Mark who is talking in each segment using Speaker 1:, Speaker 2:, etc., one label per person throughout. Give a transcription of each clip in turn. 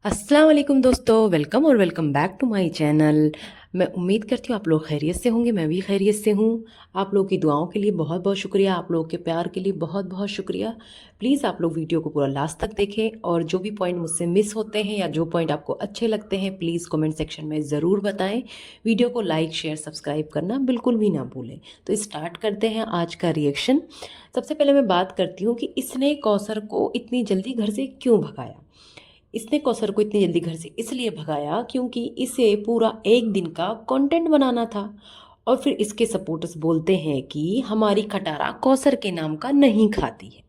Speaker 1: अस्सलाम वालेकुम दोस्तों, वेलकम और welcome back to my channel. मैं उम्मीद करती हूँ आप लोग खैरियत से होंगे। मैं भी खैरियत से हूँ। आप लोगों की दुआओं के लिए बहुत बहुत शुक्रिया, आप लोगों के प्यार के लिए बहुत बहुत शुक्रिया। प्लीज़ आप लोग वीडियो को पूरा लास्ट तक देखें और जो भी पॉइंट मुझसे मिस होते हैं या जो पॉइंट आपको अच्छे लगते हैं प्लीज़ कमेंट सेक्शन में ज़रूर बताएं। वीडियो को लाइक शेयर सब्सक्राइब करना बिल्कुल भी ना भूलें। तो स्टार्ट करते हैं आज का रिएक्शन। सबसे पहले मैं बात करती हूँ कि इसने कौसर को इतनी जल्दी घर से क्यों भगाया। इसने कौसर को इतनी जल्दी घर से इसलिए भगाया क्योंकि इसे पूरा एक दिन का कंटेंट बनाना था। और फिर इसके सपोर्टर्स बोलते हैं कि हमारी खटारा कौसर के नाम का नहीं खाती है।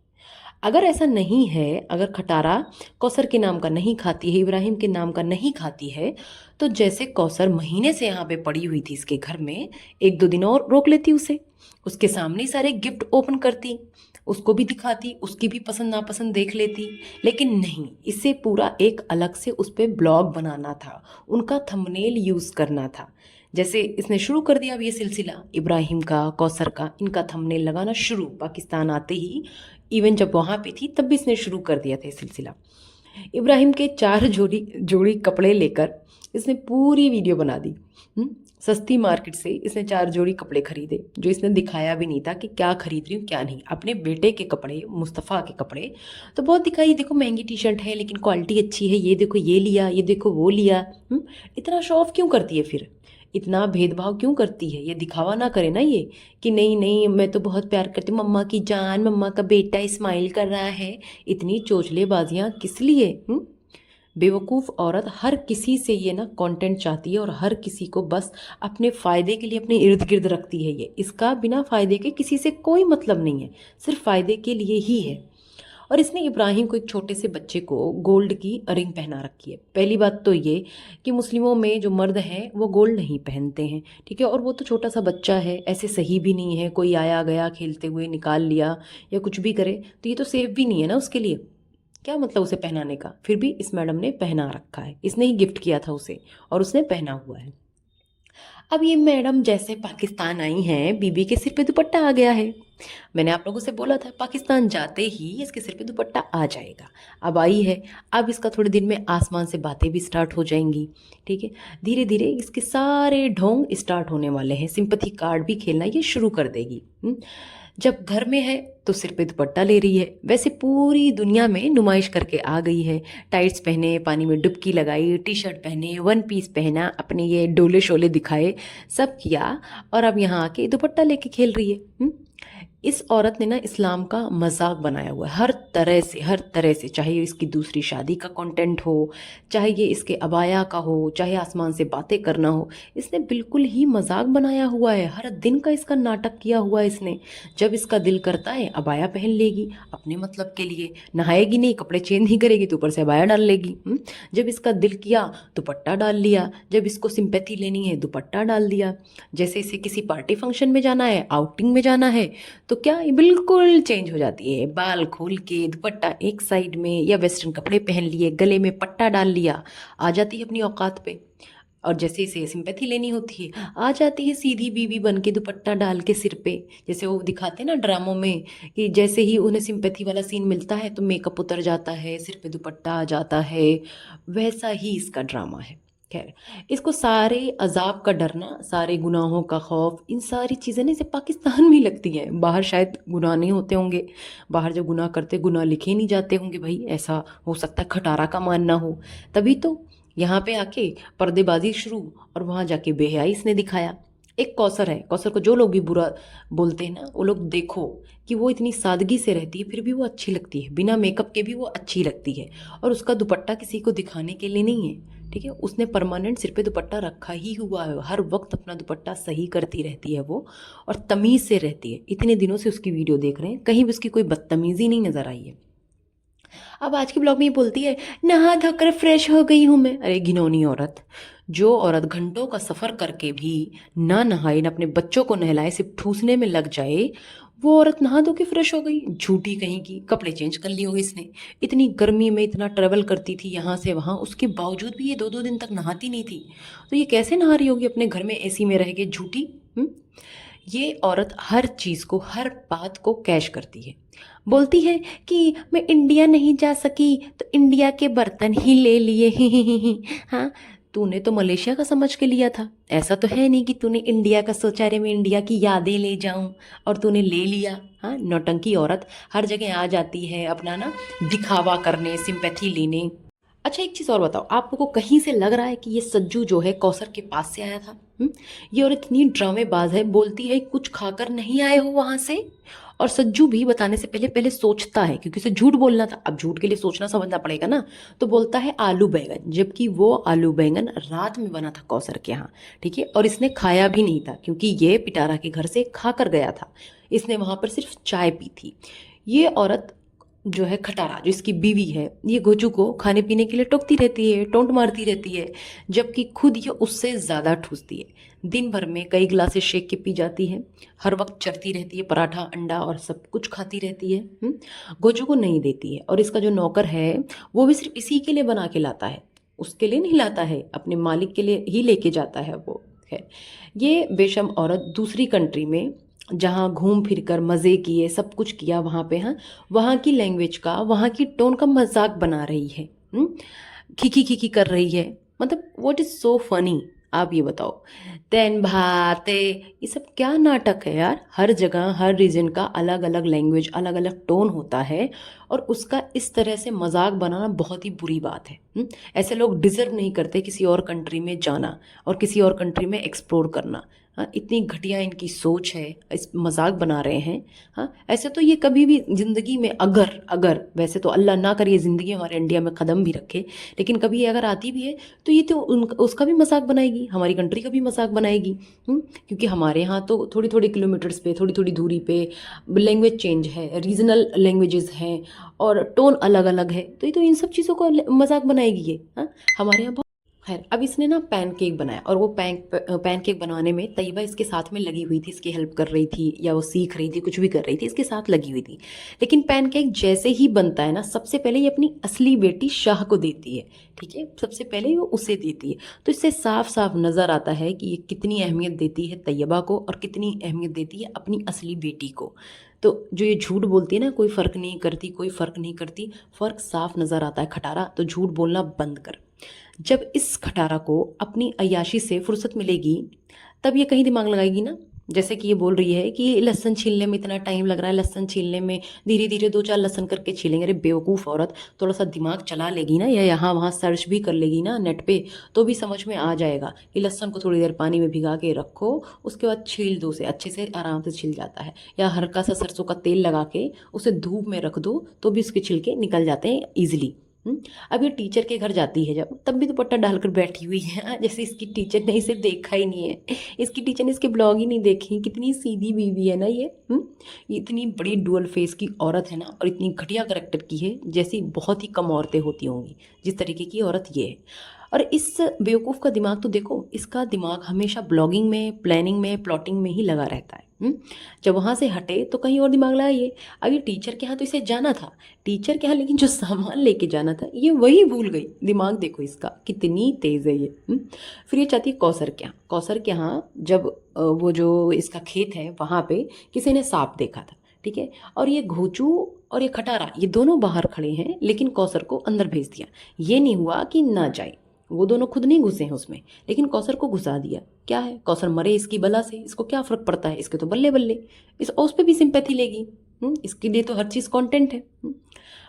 Speaker 1: अगर ऐसा नहीं है, अगर खटारा कौसर के नाम का नहीं खाती है, इब्राहिम के नाम का नहीं खाती है, तो जैसे कौसर महीने से यहाँ पे पड़ी हुई थी इसके घर में, एक दो दिन और रोक लेती उसे, उसके सामने ही सारे गिफ्ट ओपन करती, उसको भी दिखाती, उसकी भी पसंद नापसंद देख लेती। लेकिन नहीं, इसे पूरा एक अलग से उस पर ब्लॉग बनाना था, उनका थंबनेल यूज़ करना था। जैसे इसने शुरू कर दिया अब ये सिलसिला इब्राहिम का कौसर का, इनका थंबनेल लगाना शुरू पाकिस्तान आते ही। इवन जब वहाँ पे थी तब भी इसने शुरू कर दिया था ये सिलसिला। इब्राहिम के चार जोड़ी जोड़ी कपड़े लेकर इसने पूरी वीडियो बना दी। सस्ती मार्केट से इसने चार जोड़ी कपड़े खरीदे, जो इसने दिखाया भी नहीं था कि क्या खरीद रही हूँ क्या नहीं। अपने बेटे के कपड़े, मुस्तफ़ा के कपड़े तो बहुत दिखाई, देखो महंगी टी शर्ट है लेकिन क्वालिटी अच्छी है, ये देखो ये लिया, ये देखो वो लिया। इतना शो ऑफ क्यों करती है फिर, इतना भेदभाव क्यों करती है, ये दिखावा ना करे ना ये कि नहीं नहीं मैं तो बहुत प्यार करती हूँ, मम्मा की जान, मम्मा का बेटा स्माइल कर रहा है। इतनी चोचलेबाजियाँ किस लिए? बेवकूफ़ औरत हर किसी से ये ना कंटेंट चाहती है और हर किसी को बस अपने फ़ायदे के लिए अपने इर्द गिर्द रखती है। ये इसका बिना फ़ायदे के किसी से कोई मतलब नहीं है, सिर्फ फ़ायदे के लिए ही है। और इसने इब्राहिम को, एक छोटे से बच्चे को, गोल्ड की रिंग पहना रखी है। पहली बात तो ये कि मुस्लिमों में जो मर्द हैं वो गोल्ड नहीं पहनते हैं, ठीक है। और वो तो छोटा सा बच्चा है, ऐसे सही भी नहीं है, कोई आया गया खेलते हुए निकाल लिया या कुछ भी करे तो ये तो सेफ भी नहीं है ना उसके लिए। क्या मतलब उसे पहनाने का, फिर भी इस मैडम ने पहना रखा है, इसने ही गिफ्ट किया था उसे और उसने पहना हुआ है। अब ये मैडम जैसे पाकिस्तान आई हैं, बीबी के सिर पे दुपट्टा आ गया है। मैंने आप लोगों से बोला था पाकिस्तान जाते ही इसके सिर पे दुपट्टा आ जाएगा। अब आई है, अब इसका थोड़े दिन में आसमान से बातें भी स्टार्ट हो जाएंगी, ठीक है। धीरे धीरे इसके सारे ढोंग स्टार्ट होने वाले हैं, सिंपथी कार्ड भी खेलना ये शुरू कर देगी। जब घर में है तो सिर पे दुपट्टा ले रही है, वैसे पूरी दुनिया में नुमाइश करके आ गई है। टाइट्स पहने, पानी में डुबकी लगाई, टी शर्ट पहने, वन पीस पहना, अपने ये डोले शोले दिखाए, सब किया। और अब यहाँ आके दुपट्टा लेके खेल रही है। इस औरत ने ना इस्लाम का मजाक बनाया हुआ है हर तरह से, हर तरह से। चाहे ये इसकी दूसरी शादी का कंटेंट हो, चाहे ये इसके अबाया का हो, चाहे आसमान से बातें करना हो, इसने बिल्कुल ही मजाक बनाया हुआ है। हर दिन का इसका नाटक किया हुआ है इसने। जब इसका दिल करता है अबाया पहन लेगी अपने मतलब के लिए, नहाएगी नहीं, कपड़े चेंज नहीं करेगी तो ऊपर से अबाया डाल लेगी। जब इसका दिल किया दुपट्टा डाल लिया, जब इसको सिंपैथी लेनी है दुपट्टा डाल दिया। जैसे इसे किसी पार्टी फंक्शन में जाना है, आउटिंग में जाना है, तो क्या ये बिल्कुल चेंज हो जाती है, बाल खोल के दुपट्टा एक साइड में या वेस्टर्न कपड़े पहन लिए, गले में पट्टा डाल लिया, आ जाती है अपनी औकात पे। और जैसे इसे सिंपैथी लेनी होती है आ जाती है सीधी बीवी बन के दुपट्टा डाल के सिर पे। जैसे वो दिखाते हैं ना ड्रामों में कि जैसे ही उन्हें सिंपैथी वाला सीन मिलता है तो मेकअप उतर जाता है, सिर पे दुपट्टा आ जाता है, वैसा ही इसका ड्रामा है। खैर, इसको सारे अजाब का डरना, सारे गुनाहों का खौफ, इन सारी चीज़ें ना इसे पाकिस्तान में ही लगती हैं। बाहर शायद गुनाह नहीं होते होंगे, बाहर जब गुनाह करते गुनाह लिखे नहीं जाते होंगे, भाई ऐसा हो सकता है खटारा का मानना हो। तभी तो यहाँ पे आके पर्देबाजी शुरू और वहाँ जाके बेहयाई इसने दिखाया। एक कौसर है, कौसर को जो लोग भी बुरा बोलते हैं ना, वो लोग देखो कि वो इतनी सादगी से रहती है फिर भी वो अच्छी लगती है, बिना मेकअप के भी वो अच्छी लगती है। और उसका दुपट्टा किसी को दिखाने के लिए नहीं है, ठीक है। उसने परमानेंट सिर पे दुपट्टा रखा ही हुआ है, हर वक्त अपना दुपट्टा सही करती रहती है वो, और तमीज़ से रहती है। इतने दिनों से उसकी वीडियो देख रहे हैं, कहीं भी उसकी कोई बदतमीज़ी नहीं नज़र आई है। अब आज के ब्लॉग में ये बोलती है नहा धोकर फ्रेश हो गई हूँ मैं। अरे घिनौनी औरत, जो औरत घंटों का सफ़र करके भी ना नहाए, ना अपने बच्चों को नहलाए, सिर्फ ठूसने में लग जाए, वो औरत नहा धो के फ्रेश हो गई? झूठी कहीं की, कपड़े चेंज कर लिए होंगे इसने। इतनी गर्मी में इतना ट्रेवल करती थी यहाँ से वहाँ, उसके बावजूद भी ये दो दो दिन तक नहाती नहीं थी, तो ये कैसे नहा रही होगी अपने घर में एसी में रह के? झूठी। ये औरत हर चीज़ को, हर बात को कैश करती है। बोलती है कि मैं इंडिया नहीं जा सकी तो इंडिया के बर्तन ही ले लिए। हाँ, तूने तो मलेशिया का समझ के लिया था। ऐसा तो है नहीं कि तूने इंडिया का सोचा, रे मैं इंडिया की यादें ले जाऊं, और तूने ले लिया। हाँ, नौटंकी औरत हर जगह आ जाती है अपना ना दिखावा करने, सिंपैथी लेने। अच्छा, एक चीज़ और बताओ, आप लोगों को कहीं से लग रहा है कि ये सज्जू जो है कौसर के पास से आया था? ये और इतनी ड्रामेबाज है, बोलती है कुछ खाकर नहीं आए हो वहां से। और सज्जू भी बताने से पहले पहले सोचता है, क्योंकि उसे झूठ बोलना था, अब झूठ के लिए सोचना समझना पड़ेगा ना। तो बोलता है आलू बैंगन, जबकि वो आलू बैंगन रात में बना था कौसर के यहाँ। ठीक है, और इसने खाया भी नहीं था, क्योंकि ये पिटारा के घर से खा कर गया था। इसने वहां पर सिर्फ चाय पी थी। ये औरत जो है खटारा, जो इसकी बीवी है, ये गोचू को खाने पीने के लिए टोकती रहती है, टोंट मारती रहती है, जबकि खुद ये उससे ज़्यादा ठूसती है। दिन भर में कई गिलासेस शेक के पी जाती है, हर वक्त चरती रहती है, पराठा अंडा और सब कुछ खाती रहती है। गोचू को नहीं देती है। और इसका जो नौकर है वो भी सिर्फ इसी के लिए बना के लाता है, उसके लिए नहीं लाता है, अपने मालिक के लिए ही लेके जाता है वो। है ये बेशम औरत दूसरी कंट्री में जहाँ घूम फिर कर मज़े किए, सब कुछ किया वहाँ पे, हाँ, वहाँ की लैंग्वेज का, वहाँ की टोन का मजाक बना रही है। खिखी खिखी कर रही है। मतलब व्हाट इज़ सो फनी, आप ये बताओ। तेन भाते, ये सब क्या नाटक है यार। हर जगह हर रीजन का अलग अलग लैंग्वेज, अलग अलग टोन होता है, और उसका इस तरह से मजाक बनाना बहुत ही बुरी बात है। ऐसे लोग डिजर्व नहीं करते किसी और कंट्री में जाना और किसी और कंट्री में एक्सप्लोर करना। हाँ, इतनी घटिया इनकी सोच है, इस मजाक बना रहे हैं। हाँ, ऐसे तो ये कभी भी ज़िंदगी में, अगर अगर वैसे तो अल्लाह ना करे ये ज़िंदगी हमारे इंडिया में कदम भी रखे, लेकिन कभी अगर आती भी है तो ये तो उसका भी मजाक बनाएगी, हमारी कंट्री का भी मजाक बनाएगी। क्योंकि हमारे यहाँ तो थोड़ी थोड़ी किलोमीटर्स पे, थोड़ी थोड़ी दूरी पे लैंग्वेज चेंज है, रीजनल लैंग्वेजेस हैं, और टोन अलग अलग है, तो ये तो इन सब चीज़ों को मजाक बनाएगी ये। हाँ, हमारे यहाँ। खैर, अब इसने ना पैनकेक बनाया, और वो पैनकेक बनाने में तैयबा इसके साथ में लगी हुई थी, इसकी हेल्प कर रही थी, या वो सीख रही थी, कुछ भी कर रही थी, इसके साथ लगी हुई थी। लेकिन पैनकेक जैसे ही बनता है ना, सबसे पहले ये अपनी असली बेटी शाह को देती है। ठीक है, सबसे पहले वो उसे देती है। तो इससे साफ साफ नज़र आता है कि ये कितनी अहमियत देती है तैयबा को, और कितनी अहमियत देती है अपनी असली बेटी को। तो जो ये झूठ बोलती है ना, कोई फ़र्क नहीं करती, कोई फ़र्क नहीं करती, फ़र्क साफ नज़र आता है। खटारा, तो झूठ बोलना बंद कर। जब इस खटारा को अपनी अय्याशी से फुर्सत मिलेगी, तब ये कहीं दिमाग लगाएगी ना। जैसे कि ये बोल रही है कि लहसुन छीलने में इतना टाइम लग रहा है, लहसुन छीलने में धीरे धीरे 2-4 लहसुन करके छीलेंगे। अरे बेवकूफ़ औरत, थोड़ा सा दिमाग चला लेगी ना, या यहाँ वहाँ सर्च भी कर लेगी ना नेट पे, तो भी समझ में आ जाएगा कि लहसुन को थोड़ी देर पानी में भिगा के रखो, उसके बाद छील दो, उसे अच्छे से आराम से छिल जाता है। या हल्का सा सरसों का तेल लगा के उसे धूप में रख दो, तो भी उसके छिलके निकल जाते हैं ईजिली। अब ये टीचर के घर जाती है जब, तब भी दुपट्टा डालकर बैठी हुई है, जैसे इसकी टीचर ने इसे देखा ही नहीं है, इसकी टीचर ने इसके ब्लॉग ही नहीं देखे। कितनी सीधी बीवी है ना ये। ये इतनी बड़ी डुअल फेस की औरत है ना, और इतनी घटिया करेक्टर की है, जैसी बहुत ही कम औरतें होती होंगी जिस तरीके की औरत ये है। और इस बेवकूफ़ का दिमाग तो देखो, इसका दिमाग हमेशा ब्लॉगिंग में, प्लानिंग में, प्लॉटिंग में ही लगा रहता है। जब वहाँ से हटे तो कहीं और दिमाग लगाइए। अब ये टीचर के यहाँ तो इसे जाना था, टीचर के यहाँ, लेकिन जो सामान लेके जाना था ये वही भूल गई। दिमाग देखो इसका कितनी तेज़ है ये। फिर ये चाहती है कौसर के यहाँ। कौसर के यहाँ जब वो जो इसका खेत है वहाँ पे किसी ने सांप देखा था। ठीक है, और ये घोचू और ये खटारा, ये दोनों बाहर खड़े हैं, लेकिन कौसर को अंदर भेज दिया। ये नहीं हुआ कि ना जाए, वो दोनों खुद नहीं घुसे हैं उसमें, लेकिन कौसर को घुसा दिया। क्या है, कौसर मरे इसकी बला से, इसको क्या फ़र्क पड़ता है, इसके तो बल्ले बल्ले, उस पर भी सिंपैथी लेगी। इसके लिए तो हर चीज़ कंटेंट है।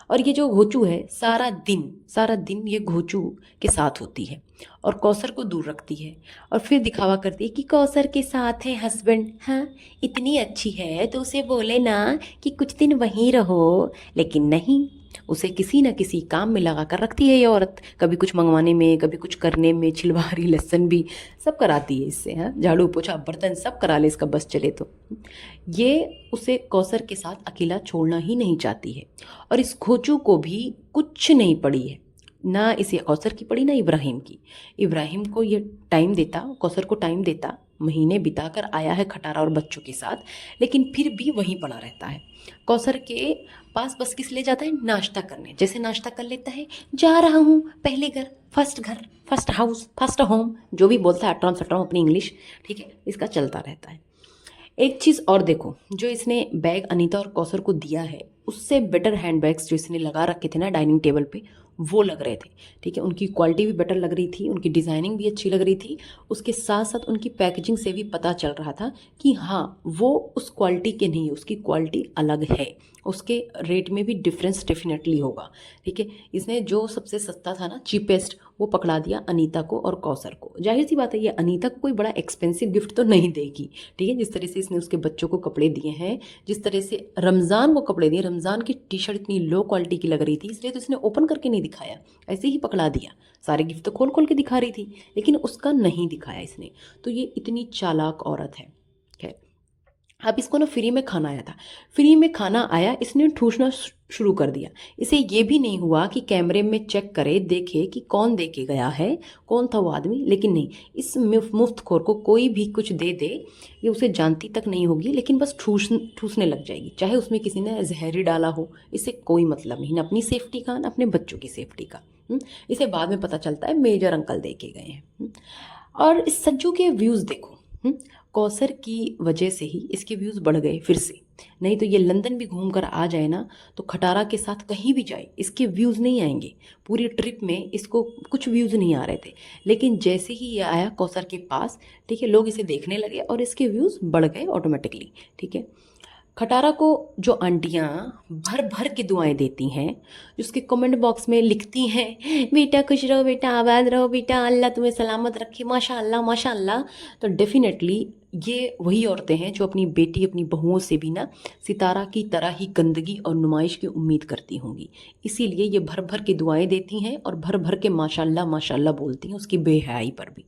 Speaker 1: और ये जो घोचू है, सारा दिन ये घोचू के साथ होती है और कौसर को दूर रखती है, और फिर दिखावा करती है कि कौसर के साथ है हस्बैंड। हाँ, इतनी अच्छी है तो उसे बोले ना कि कुछ दिन वहीं रहो, लेकिन नहीं, उसे किसी न किसी काम में लगा कर रखती है ये औरत। कभी कुछ मंगवाने में, कभी कुछ करने में, छिलवारी लहसन भी सब कराती है इससे। हाँ, झाड़ू पोछा बर्तन सब करा ले इसका बस चले तो। ये उसे कौसर के साथ अकेला छोड़ना ही नहीं चाहती है, और इस खोचू को भी कुछ नहीं पड़ी है, ना इसे कौसर की पड़ी ना इब्राहिम की। इब्राहिम को ये टाइम देता, कौसर को टाइम देता, महीने बिताकर आया है खटारा और बच्चों के साथ, लेकिन फिर भी वहीं पड़ा रहता है। कौसर के पास बस किस ले जाता है, नाश्ता करने। जैसे नाश्ता कर लेता है, जा रहा हूँ पहले घर, फर्स्ट हाउस, फर्स्ट होम, जो भी बोलता है अटराम सटराम अपनी इंग्लिश। ठीक है, इसका चलता रहता है। एक चीज़ और देखो, जो इसने बैग अनीता और कौसर को दिया है उससे बेटर हैंड बैग्स जो इसने लगा रखे थे ना डाइनिंग टेबल पे, वो लग रहे थे। ठीक है, उनकी क्वालिटी भी बेटर लग रही थी, उनकी डिज़ाइनिंग भी अच्छी लग रही थी, उसके साथ साथ उनकी पैकेजिंग से भी पता चल रहा था कि हाँ वो उस क्वालिटी के नहीं है, उसकी क्वालिटी अलग है, उसके रेट में भी डिफरेंस डेफिनेटली होगा। ठीक है, इसने जो सबसे सस्ता था ना, चीपेस्ट, वो पकड़ा दिया अनीता को और कौसर को। जाहिर सी बात है ये अनीता को कोई बड़ा एक्सपेंसिव गिफ्ट तो नहीं देगी। ठीक है, जिस तरह से इसने उसके बच्चों को कपड़े दिए हैं, जिस तरह से रमज़ान को कपड़े दिए, रमज़ान की टी शर्ट इतनी लो क्वालिटी की लग रही थी, इसलिए तो इसने ओपन करके नहीं दिखाया, ऐसे ही पकड़ा दिया। सारे गिफ्ट तो खोल खोल के दिखा रही थी, लेकिन उसका नहीं दिखाया इसने। तो ये इतनी चालाक औरत है। खैर, अब इसको ना फ्री में खाना आया था, फ्री में खाना आया, इसने ठूसना शुरू कर दिया। इसे ये भी नहीं हुआ कि कैमरे में चेक करे, देखे कि कौन दे के गया है, कौन था वो आदमी, लेकिन नहीं, इस मुफ्तखोर को कोई भी कुछ दे दे, ये उसे जानती तक नहीं होगी, लेकिन बस ठूसने लग जाएगी, चाहे उसमें किसी ने जहरी डाला हो, इससे कोई मतलब नहीं, ना अपनी सेफ्टी का ना अपने बच्चों की सेफ्टी का। इसे बाद में पता चलता है मेजर अंकल दे के गए हैं। और इस सज्जू के व्यूज़ देखो, कौसर की वजह से ही इसके व्यूज़ बढ़ गए फिर से। नहीं तो ये लंदन भी घूम कर आ जाए ना, तो खटारा के साथ कहीं भी जाए इसके व्यूज़ नहीं आएंगे। पूरी ट्रिप में इसको कुछ व्यूज़ नहीं आ रहे थे, लेकिन जैसे ही ये आया कौसर के पास, ठीक है, लोग इसे देखने लगे और इसके व्यूज़ बढ़ गए ऑटोमेटिकली। ठीक है, खटारा को जो आंटियाँ भर भर के दुआएं देती हैं, जो उसके कमेंट बॉक्स में लिखती हैं, बेटा खुश रहो, बेटा आबाद रहो, बेटा अल्लाह तुम्हें सलामत रखे, माशाअल्लाह माशाअल्लाह, तो डेफिनेटली ये वही औरतें हैं जो अपनी बेटी, अपनी बहुओं से भी ना सितारा की तरह ही गंदगी और नुमाइश की उम्मीद करती होंगी। इसीलिए ये भर भर के दुआएं देती हैं और भर भर के माशाअल्लाह माशाअल्लाह बोलती हैं उसकी बेहयाई पर भी।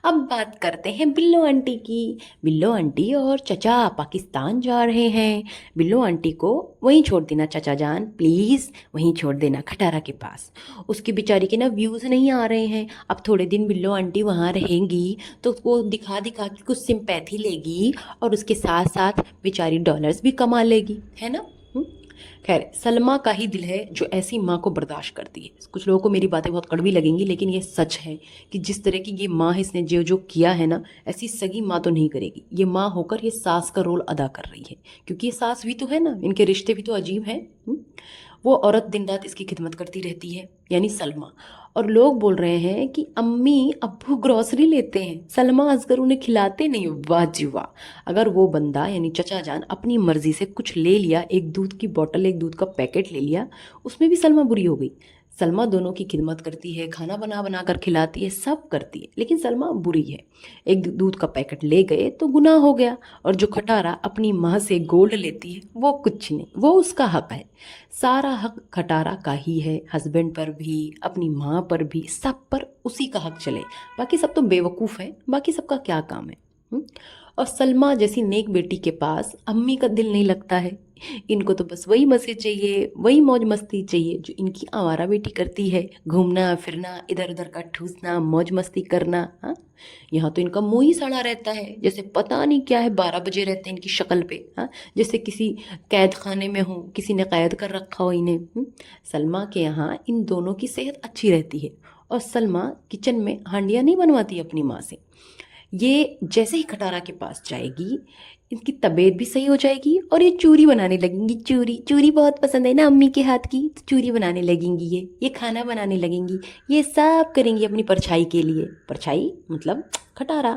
Speaker 1: अब बात करते हैं बिल्लो आंटी की। बिल्लो आंटी और चचा पाकिस्तान जा रहे हैं। बिल्लो आंटी को वहीं छोड़ देना चाचा जान, प्लीज़ वहीं छोड़ देना खटारा के पास। उसकी बेचारी के ना व्यूज़ नहीं आ रहे हैं। अब थोड़े दिन बिल्लो आंटी वहाँ रहेंगी तो उसको दिखा दिखा के कुछ सिंपैथी लेगी और उसके साथ साथ बेचारी डॉलर्स भी कमा लेगी, है ना। खैर, सलमा का ही दिल है जो ऐसी माँ को बर्दाश्त करती है। कुछ लोगों को मेरी बातें बहुत कड़वी लगेंगी, लेकिन ये सच है कि जिस तरह की ये माँ है, इसने जो जो किया है ना, ऐसी सगी माँ तो नहीं करेगी। ये माँ होकर ये सास का रोल अदा कर रही है, क्योंकि ये सास भी तो है ना, इनके रिश्ते भी तो अजीब हैं। वो औरत दिन रात इसकी खिदमत करती रहती है, यानी सलमा। और लोग बोल रहे हैं कि अम्मी अब्बू ग्रॉसरी लेते हैं, सलमा असगर उन्हें खिलाते नहीं। वाह जी वाह। अगर वो बंदा यानी चचा जान अपनी मर्जी से कुछ ले लिया, एक दूध की बोतल, एक दूध का पैकेट ले लिया, उसमें भी सलमा बुरी हो गई। सलमा दोनों की खिदमत करती है, खाना बना बना कर खिलाती है, सब करती है, लेकिन सलमा बुरी है। एक दूध का पैकेट ले गए तो गुनाह हो गया। और जो खटारा अपनी माँ से गोल्ड लेती है वो कुछ नहीं, वो उसका हक है। सारा हक खटारा का ही है, हस्बैंड पर भी, अपनी माँ पर भी, सब पर उसी का हक चले। बाकी सब तो बेवकूफ़ है, बाकी सबका क्या काम है। और सलमा जैसी नेक बेटी के पास अम्मी का दिल नहीं लगता है। इनको तो बस वही मज़े चाहिए, वही मौज मस्ती चाहिए जो इनकी आवारा बेटी करती है, घूमना फिरना, इधर उधर का ठूसना, मौज मस्ती करना। हाँ, यहाँ तो इनका मुंह ही सड़ा रहता है, जैसे पता नहीं क्या है, 12 बजे रहते हैं इनकी शक्ल पे। हाँ, जैसे किसी कैद खाने में हो, किसी ने कैद कर रखा हो इन्हें। सलमा के यहाँ इन दोनों की सेहत अच्छी रहती है, और सलमा किचन में हांडियाँ नहीं बनवाती अपनी माँ से। ये जैसे ही खटारा के पास जाएगी, इनकी तबीयत भी सही हो जाएगी और ये चूरी बनाने लगेंगी। चूरी चूरी बहुत पसंद है ना अम्मी के हाथ की, तो चूरी बनाने लगेंगी, ये खाना बनाने लगेंगी, ये सब करेंगी अपनी परछाई के लिए। परछाई मतलब खटारा।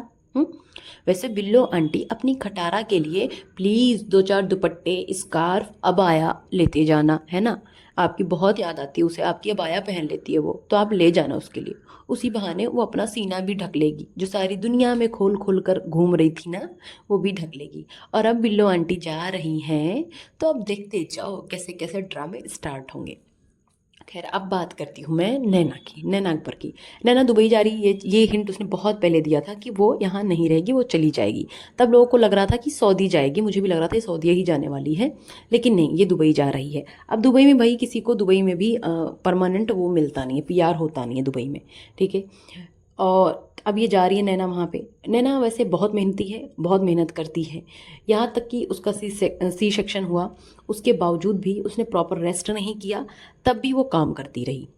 Speaker 1: वैसे बिल्लो आंटी अपनी खटारा के लिए प्लीज़ 2-4 दुपट्टे, स्कार्फ, अबाया लेते जाना, है ना। आपकी बहुत याद आती है उसे, आपकी अबाया पहन लेती है वो, तो आप ले जाना उसके लिए। उसी बहाने वो अपना सीना भी ढक लेगी, जो सारी दुनिया में खोल खोल कर घूम रही थी ना, वो भी ढक लेगी। और अब बिल्लो आंटी जा रही हैं, तो अब देखते जाओ कैसे कैसे ड्रामे स्टार्ट होंगे। खैर, अब बात करती हूँ मैं नैना की, नैना अकबर की। नैना दुबई जा रही है, ये हिंट उसने बहुत पहले दिया था कि वो यहाँ नहीं रहेगी, वो चली जाएगी। तब लोगों को लग रहा था कि सऊदी जाएगी, मुझे भी लग रहा था ये सऊदी ही जाने वाली है, लेकिन नहीं, ये दुबई जा रही है। अब दुबई में भाई किसी को दुबई में भी परमानेंट वो मिलता नहीं है, पीआर होता नहीं है दुबई में, ठीक है। और अब ये जा रही है नैना वहाँ पे। नैना वैसे बहुत मेहनती है, बहुत मेहनत करती है, यहाँ तक कि उसका सी सेक्शन हुआ, उसके बावजूद भी उसने प्रॉपर रेस्ट नहीं किया, तब भी वो काम करती रही।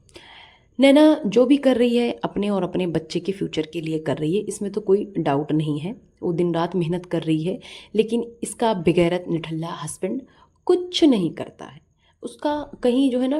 Speaker 1: नैना जो भी कर रही है अपने और अपने बच्चे के फ्यूचर के लिए कर रही है, इसमें तो कोई डाउट नहीं है। वो दिन रात मेहनत कर रही है, लेकिन इसका बेगैरत निठल्ला हस्बैंड कुछ नहीं करता है। उसका कहीं जो है ना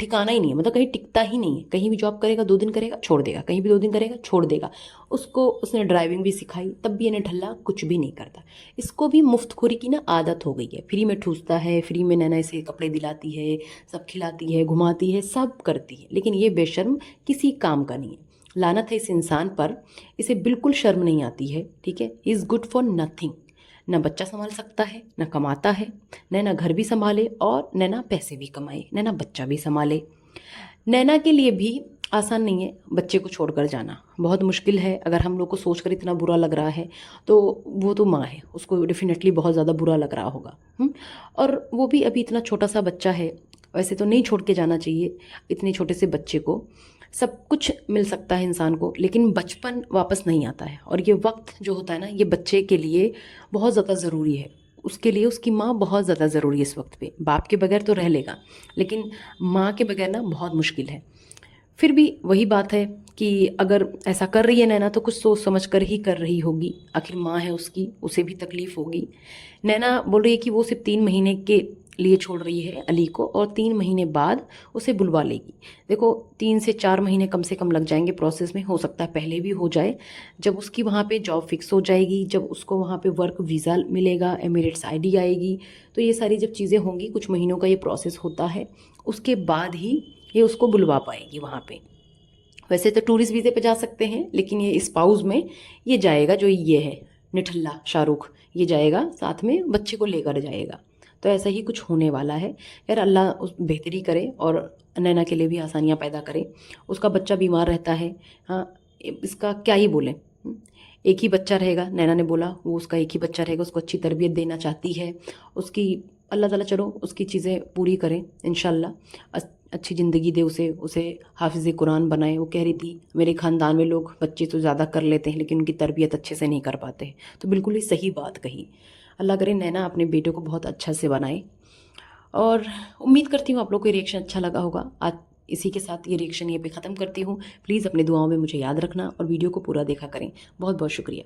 Speaker 1: ठिकाना ही नहीं है, मतलब कहीं टिकता ही नहीं है। कहीं भी जॉब करेगा 2 दिन करेगा छोड़ देगा, कहीं भी 2 दिन करेगा छोड़ देगा। उसको उसने ड्राइविंग भी सिखाई, तब भी ये निठल्ला कुछ भी नहीं करता। इसको भी मुफ्तखोरी की ना आदत हो गई है। फ्री में ठूसता है, फ्री में नैना इसे कपड़े दिलाती है, सब खिलाती है, घुमाती है, सब करती है, लेकिन ये बेशर्म किसी काम का नहीं है। लानत है इस इंसान पर, इसे बिल्कुल शर्म नहीं आती है। ठीक है, इज़ गुड फॉर नथिंग। ना बच्चा संभाल सकता है, ना कमाता है, नैना घर भी संभाले और नैना पैसे भी कमाए, नैना बच्चा भी संभाले। नैना के लिए भी आसान नहीं है बच्चे को छोड़कर जाना, बहुत मुश्किल है। अगर हम लोग को सोचकर इतना बुरा लग रहा है तो वो तो माँ है, उसको डेफिनेटली बहुत ज़्यादा बुरा लग रहा होगा। और वो भी अभी इतना छोटा सा बच्चा है। वैसे तो नहीं छोड़ के जाना चाहिए इतने छोटे से बच्चे को। सब कुछ मिल सकता है इंसान को, लेकिन बचपन वापस नहीं आता है। और ये वक्त जो होता है ना, ये बच्चे के लिए बहुत ज़्यादा ज़रूरी है। उसके लिए उसकी माँ बहुत ज़्यादा ज़रूरी है इस वक्त पे। बाप के बगैर तो रह लेगा, लेकिन माँ के बगैर ना बहुत मुश्किल है। फिर भी वही बात है कि अगर ऐसा कर रही है नैना तो कुछ सोच समझ कर ही कर रही होगी। आखिर माँ है उसकी, उसे भी तकलीफ होगी। नैना बोल रही है कि वो सिर्फ 3 महीने के लिए छोड़ रही है अली को, और 3 महीने बाद उसे बुलवा लेगी। देखो 3 से 4 महीने कम से कम लग जाएंगे प्रोसेस में, हो सकता है पहले भी हो जाए। जब उसकी वहाँ पे जॉब फिक्स हो जाएगी, जब उसको वहाँ पे वर्क वीज़ा मिलेगा, एमिरेट्स आईडी आएगी, तो ये सारी जब चीज़ें होंगी, कुछ महीनों का ये प्रोसेस होता है, उसके बाद ही ये उसको बुलवा पाएगी वहाँ पे। वैसे तो टूरिस्ट वीज़े पे जा सकते हैं, लेकिन ये स्पाउस में ये जाएगा, जो ये है निठल्ला शाहरुख, ये जाएगा साथ में बच्चे को लेकर जाएगा। तो ऐसा ही कुछ होने वाला है। यार अल्लाह उस बेहतरी करे और नैना के लिए भी आसानियाँ पैदा करे। उसका बच्चा बीमार रहता है, हाँ, इसका क्या ही बोले। एक ही बच्चा रहेगा, नैना ने बोला वो उसका एक ही बच्चा रहेगा, उसको अच्छी तरबियत देना चाहती है। उसकी अल्लाह ताला चलो उसकी चीज़ें पूरी करें इंशाल्लाह, अच्छी ज़िंदगी दे उसे, उसे हाफिज़ कुरान बनाए। वो कह रही थी मेरे ख़ानदान में लोग बच्चे तो ज़्यादा कर लेते हैं, लेकिन उनकी तरबियत अच्छे से नहीं कर पाते। तो बिल्कुल ही सही बात कही। अल्लाह करे नैना अपने बेटे को बहुत अच्छा से बनाए। और उम्मीद करती हूँ आप लोग को ये रिएक्शन अच्छा लगा होगा। आज इसी के साथ ये रिएक्शन ये पे ख़त्म करती हूँ। प्लीज़ अपनी दुआओं में मुझे याद रखना और वीडियो को पूरा देखा करें। बहुत बहुत शुक्रिया।